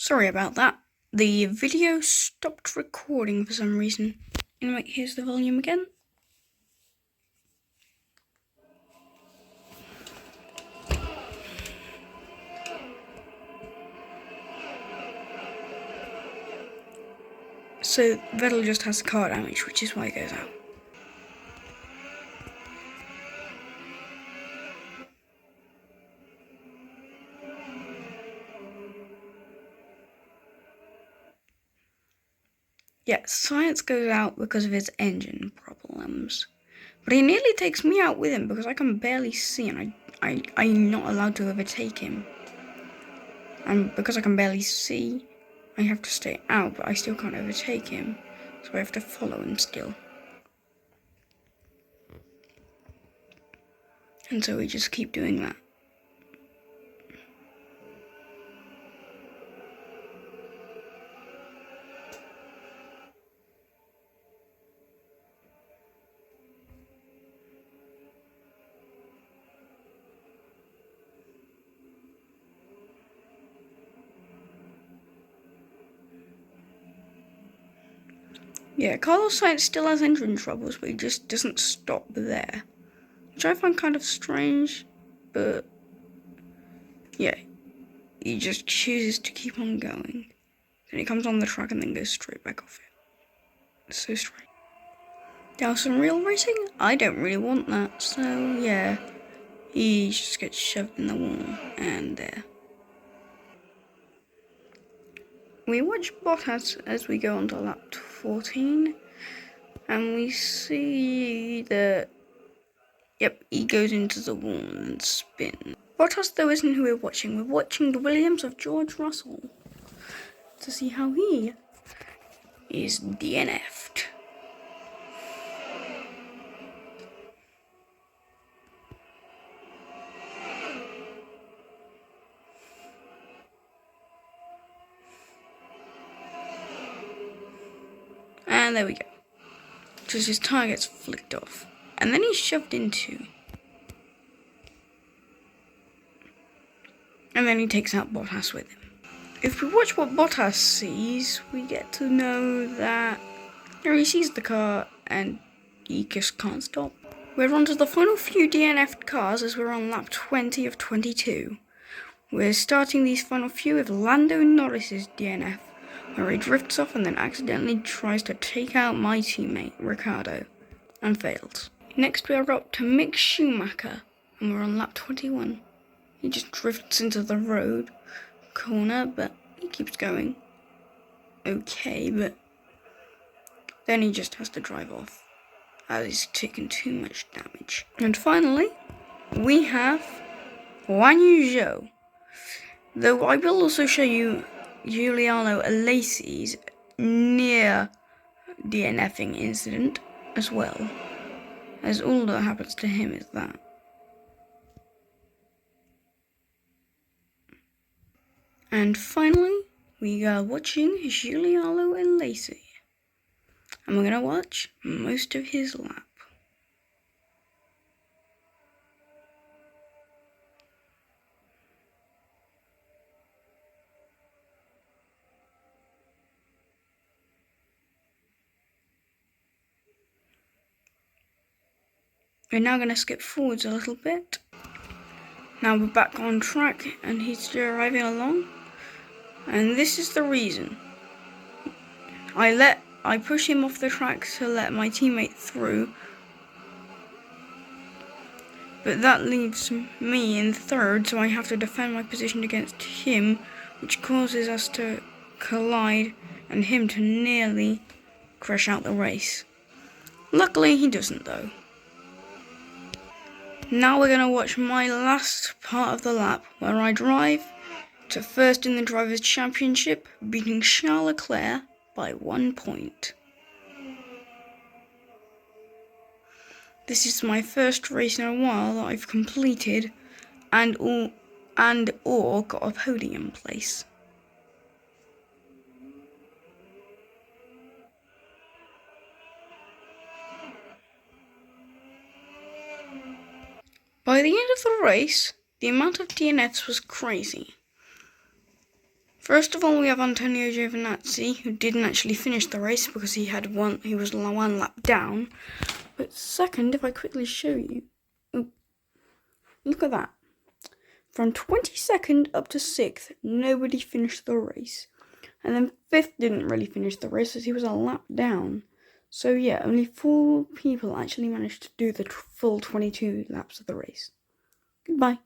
Sorry about that. The video stopped recording for some reason. Anyway, here's the volume again. So Vettel just has car damage, which is why it goes out. Yeah, Science goes out because of his engine problems. But he nearly takes me out with him because I can barely see and I'm not allowed to overtake him. And because I can barely see, I have to stay out, but I still can't overtake him. So I have to follow him still. And so we just keep doing that. Yeah, Carlos Sainz still has engine troubles, but he just doesn't stop there. Which I find kind of strange, but yeah, he just chooses to keep on going. Then he comes on the track and then goes straight back off it. It's so strange. Now some real racing? I don't really want that, so yeah. He just gets shoved in the wall, and there. We watch Bottas as we go on to lap 14, and we see that, yep, he goes into the wall and spins. Bottas, though, isn't who we're watching. We're watching the Williams of George Russell to see how he is DNF'd. And there we go. Just his tire gets flicked off. And then he's shoved into. And then he takes out Bottas with him. If we watch what Bottas sees, we get to know that he sees the car and he just can't stop. We're on to the final few DNF'd cars as we're on lap 20 of 22. We're starting these final few with Lando Norris's DNF, where he drifts off and then accidentally tries to take out my teammate, Ricciardo, and fails. Next we are up to Mick Schumacher, and we're on lap 21. He just drifts into the road corner, but he keeps going. Okay, but then he just has to drive off, as he's taken too much damage. And finally, we have Guan Yu Zhou. Though I will also show you Giuliano Alesi's near DNFing incident as well, as all that happens to him is that. And finally, we are watching Giuliano Alesi, and we're going to watch most of his lap. We're now going to skip forwards a little bit. Now we're back on track and he's driving along. And this is the reason. I push him off the track to let my teammate through. But that leaves me in third, so I have to defend my position against him, which causes us to collide and him to nearly crash out the race. Luckily, he doesn't though. Now we're going to watch my last part of the lap, where I drive to first in the Drivers' Championship, beating Charles Leclerc by 1 point. This is my first race in a while that I've completed and or got a podium place. By the end of the race, the amount of DNFs was crazy. First of all, we have Antonio Giovinazzi, who didn't actually finish the race because he was one lap down. But second, if I quickly show you, look at that. From 22nd up to 6th, nobody finished the race. And then 5th didn't really finish the race as he was a lap down. So yeah, only 4 people actually managed to do the full 22 laps of the race. Goodbye.